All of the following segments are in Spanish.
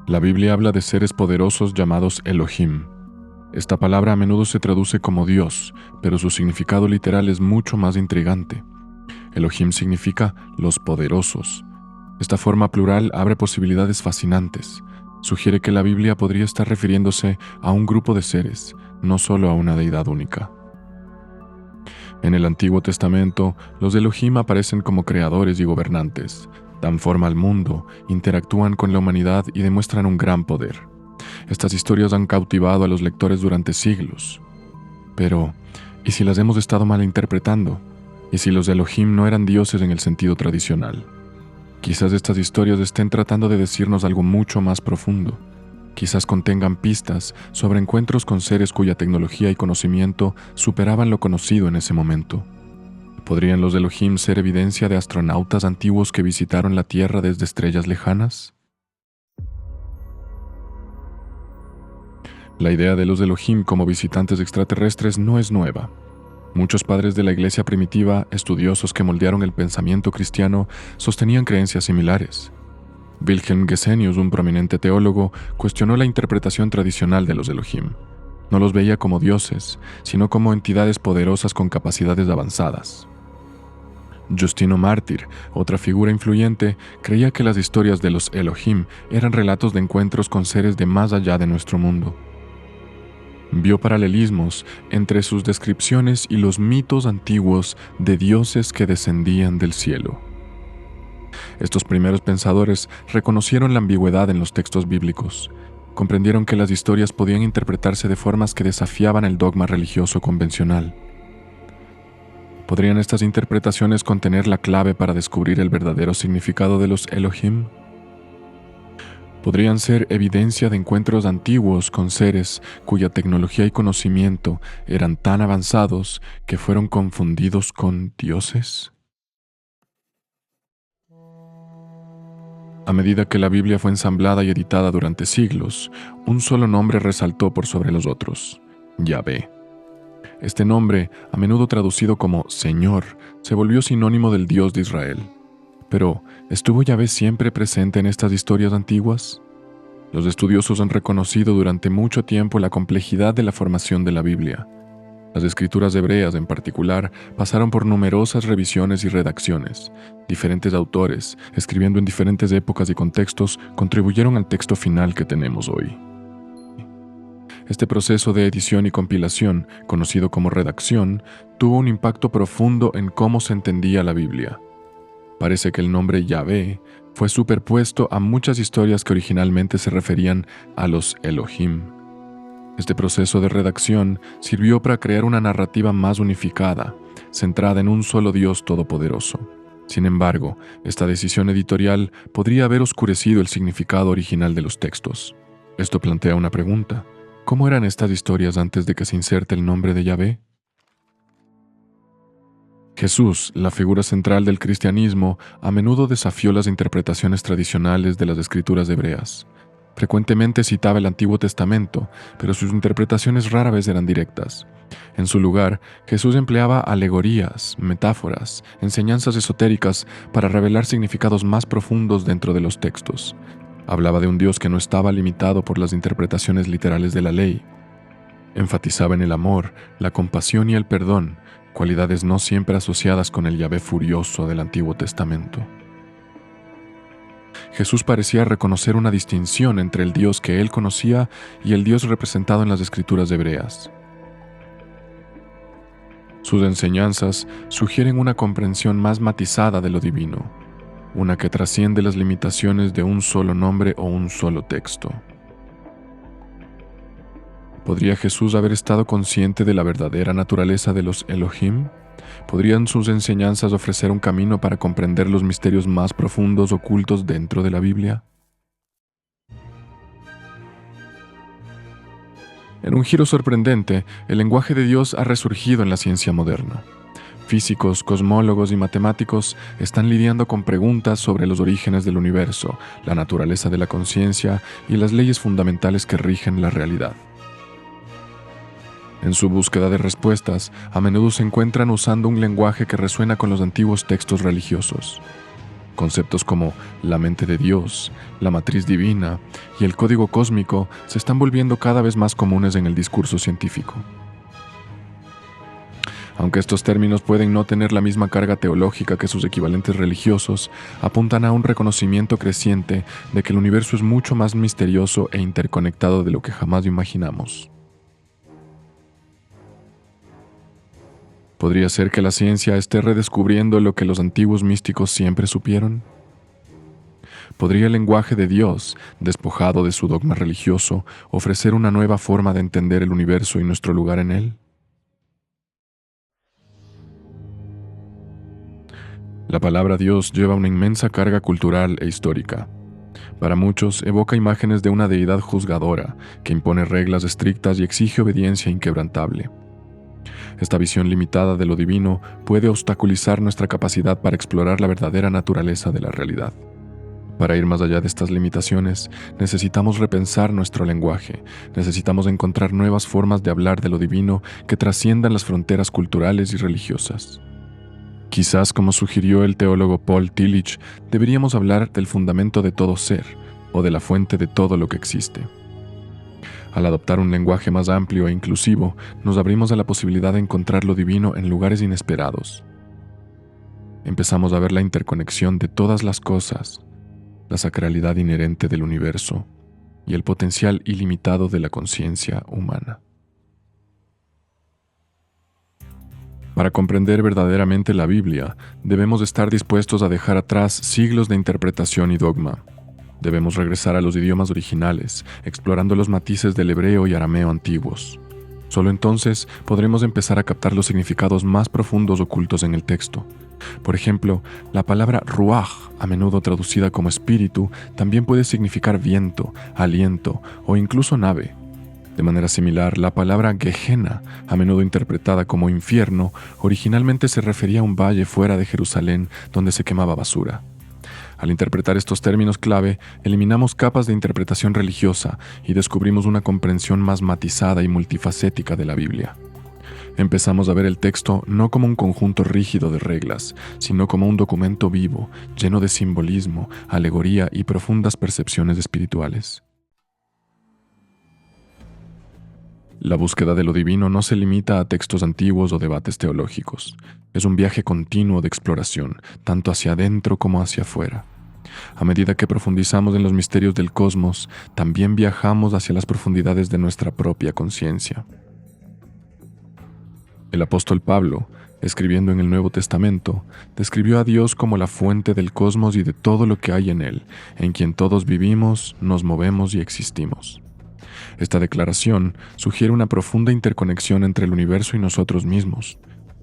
La Biblia habla de seres poderosos llamados Elohim. Esta palabra a menudo se traduce como Dios, pero su significado literal es mucho más intrigante. Elohim significa los poderosos. Esta forma plural abre posibilidades fascinantes. Sugiere que la Biblia podría estar refiriéndose a un grupo de seres, no solo a una deidad única. En el Antiguo Testamento, los Elohim aparecen como creadores y gobernantes. Dan forma al mundo, interactúan con la humanidad y demuestran un gran poder. Estas historias han cautivado a los lectores durante siglos. Pero, ¿y si las hemos estado malinterpretando? ¿Y si los Elohim no eran dioses en el sentido tradicional? Quizás estas historias estén tratando de decirnos algo mucho más profundo. Quizás contengan pistas sobre encuentros con seres cuya tecnología y conocimiento superaban lo conocido en ese momento. ¿Podrían los Elohim ser evidencia de astronautas antiguos que visitaron la Tierra desde estrellas lejanas? La idea de los Elohim como visitantes extraterrestres no es nueva. Muchos padres de la iglesia primitiva, estudiosos que moldearon el pensamiento cristiano, sostenían creencias similares. Wilhelm Gesenius, un prominente teólogo, cuestionó la interpretación tradicional de los Elohim. No los veía como dioses, sino como entidades poderosas con capacidades avanzadas. Justino Mártir, otra figura influyente, creía que las historias de los Elohim eran relatos de encuentros con seres de más allá de nuestro mundo. Vio paralelismos entre sus descripciones y los mitos antiguos de dioses que descendían del cielo. Estos primeros pensadores reconocieron la ambigüedad en los textos bíblicos. Comprendieron que las historias podían interpretarse de formas que desafiaban el dogma religioso convencional. ¿Podrían estas interpretaciones contener la clave para descubrir el verdadero significado de los Elohim? ¿Podrían ser evidencia de encuentros antiguos con seres cuya tecnología y conocimiento eran tan avanzados que fueron confundidos con dioses? A medida que la Biblia fue ensamblada y editada durante siglos, un solo nombre resaltó por sobre los otros: Yahvé. Este nombre, a menudo traducido como Señor, se volvió sinónimo del Dios de Israel. Pero, ¿estuvo Yahvé siempre presente en estas historias antiguas? Los estudiosos han reconocido durante mucho tiempo la complejidad de la formación de la Biblia. Las escrituras hebreas, en particular, pasaron por numerosas revisiones y redacciones. Diferentes autores, escribiendo en diferentes épocas y contextos, contribuyeron al texto final que tenemos hoy. Este proceso de edición y compilación, conocido como redacción, tuvo un impacto profundo en cómo se entendía la Biblia. Parece que el nombre Yahvé fue superpuesto a muchas historias que originalmente se referían a los Elohim. Este proceso de redacción sirvió para crear una narrativa más unificada, centrada en un solo Dios todopoderoso. Sin embargo, esta decisión editorial podría haber oscurecido el significado original de los textos. Esto plantea una pregunta: ¿cómo eran estas historias antes de que se inserte el nombre de Yahvé? Jesús, la figura central del cristianismo, a menudo desafió las interpretaciones tradicionales de las escrituras hebreas. Frecuentemente citaba el Antiguo Testamento, pero sus interpretaciones rara vez eran directas. En su lugar, Jesús empleaba alegorías, metáforas, enseñanzas esotéricas para revelar significados más profundos dentro de los textos. Hablaba de un Dios que no estaba limitado por las interpretaciones literales de la ley. Enfatizaba en el amor, la compasión y el perdón, cualidades no siempre asociadas con el Yahvé furioso del Antiguo Testamento. Jesús parecía reconocer una distinción entre el Dios que él conocía y el Dios representado en las escrituras hebreas. Sus enseñanzas sugieren una comprensión más matizada de lo divino, una que trasciende las limitaciones de un solo nombre o un solo texto. ¿Podría Jesús haber estado consciente de la verdadera naturaleza de los Elohim? ¿Podrían sus enseñanzas ofrecer un camino para comprender los misterios más profundos ocultos dentro de la Biblia? En un giro sorprendente, el lenguaje de Dios ha resurgido en la ciencia moderna. Físicos, cosmólogos y matemáticos están lidiando con preguntas sobre los orígenes del universo, la naturaleza de la conciencia y las leyes fundamentales que rigen la realidad. En su búsqueda de respuestas, a menudo se encuentran usando un lenguaje que resuena con los antiguos textos religiosos. Conceptos como la mente de Dios, la matriz divina y el código cósmico se están volviendo cada vez más comunes en el discurso científico. Aunque estos términos pueden no tener la misma carga teológica que sus equivalentes religiosos, apuntan a un reconocimiento creciente de que el universo es mucho más misterioso e interconectado de lo que jamás imaginamos. ¿Podría ser que la ciencia esté redescubriendo lo que los antiguos místicos siempre supieron? ¿Podría el lenguaje de Dios, despojado de su dogma religioso, ofrecer una nueva forma de entender el universo y nuestro lugar en él? La palabra Dios lleva una inmensa carga cultural e histórica. Para muchos evoca imágenes de una deidad juzgadora que impone reglas estrictas y exige obediencia inquebrantable. Esta visión limitada de lo divino puede obstaculizar nuestra capacidad para explorar la verdadera naturaleza de la realidad. Para ir más allá de estas limitaciones, necesitamos repensar nuestro lenguaje, necesitamos encontrar nuevas formas de hablar de lo divino que trasciendan las fronteras culturales y religiosas. Quizás, como sugirió el teólogo Paul Tillich, deberíamos hablar del fundamento de todo ser, o de la fuente de todo lo que existe. Al adoptar un lenguaje más amplio e inclusivo, nos abrimos a la posibilidad de encontrar lo divino en lugares inesperados. Empezamos a ver la interconexión de todas las cosas, la sacralidad inherente del universo y el potencial ilimitado de la conciencia humana. Para comprender verdaderamente la Biblia, debemos estar dispuestos a dejar atrás siglos de interpretación y dogma. Debemos regresar a los idiomas originales, explorando los matices del hebreo y arameo antiguos. Solo entonces podremos empezar a captar los significados más profundos ocultos en el texto. Por ejemplo, la palabra ruaj, a menudo traducida como espíritu, también puede significar viento, aliento o incluso nave. De manera similar, la palabra Gehenna, a menudo interpretada como infierno, originalmente se refería a un valle fuera de Jerusalén donde se quemaba basura. Al interpretar estos términos clave, eliminamos capas de interpretación religiosa y descubrimos una comprensión más matizada y multifacética de la Biblia. Empezamos a ver el texto no como un conjunto rígido de reglas, sino como un documento vivo, lleno de simbolismo, alegoría y profundas percepciones espirituales. La búsqueda de lo divino no se limita a textos antiguos o debates teológicos. Es un viaje continuo de exploración, tanto hacia adentro como hacia afuera. A medida que profundizamos en los misterios del cosmos, también viajamos hacia las profundidades de nuestra propia conciencia. El apóstol Pablo, escribiendo en el Nuevo Testamento, describió a Dios como la fuente del cosmos y de todo lo que hay en él, en quien todos vivimos, nos movemos y existimos. Esta declaración sugiere una profunda interconexión entre el universo y nosotros mismos.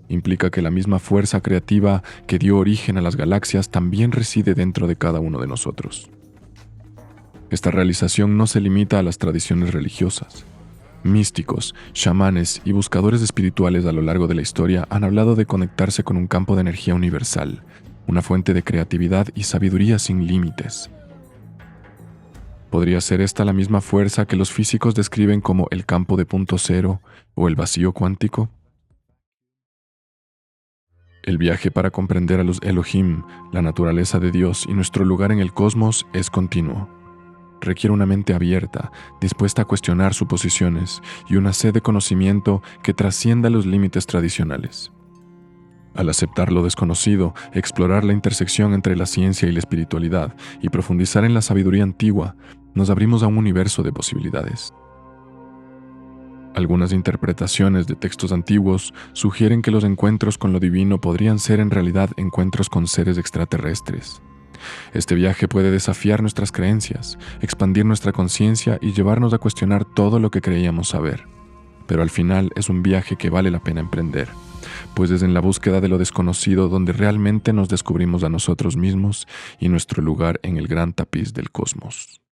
Implica que la misma fuerza creativa que dio origen a las galaxias también reside dentro de cada uno de nosotros. Esta realización no se limita a las tradiciones religiosas. Místicos, chamanes y buscadores espirituales a lo largo de la historia han hablado de conectarse con un campo de energía universal, una fuente de creatividad y sabiduría sin límites. ¿Podría ser esta la misma fuerza que los físicos describen como el campo de punto cero o el vacío cuántico? El viaje para comprender a los Elohim, la naturaleza de Dios y nuestro lugar en el cosmos es continuo. Requiere una mente abierta, dispuesta a cuestionar suposiciones y una sed de conocimiento que trascienda los límites tradicionales. Al aceptar lo desconocido, explorar la intersección entre la ciencia y la espiritualidad y profundizar en la sabiduría antigua, nos abrimos a un universo de posibilidades. Algunas interpretaciones de textos antiguos sugieren que los encuentros con lo divino podrían ser en realidad encuentros con seres extraterrestres. Este viaje puede desafiar nuestras creencias, expandir nuestra conciencia y llevarnos a cuestionar todo lo que creíamos saber. Pero al final es un viaje que vale la pena emprender, pues es en la búsqueda de lo desconocido donde realmente nos descubrimos a nosotros mismos y nuestro lugar en el gran tapiz del cosmos.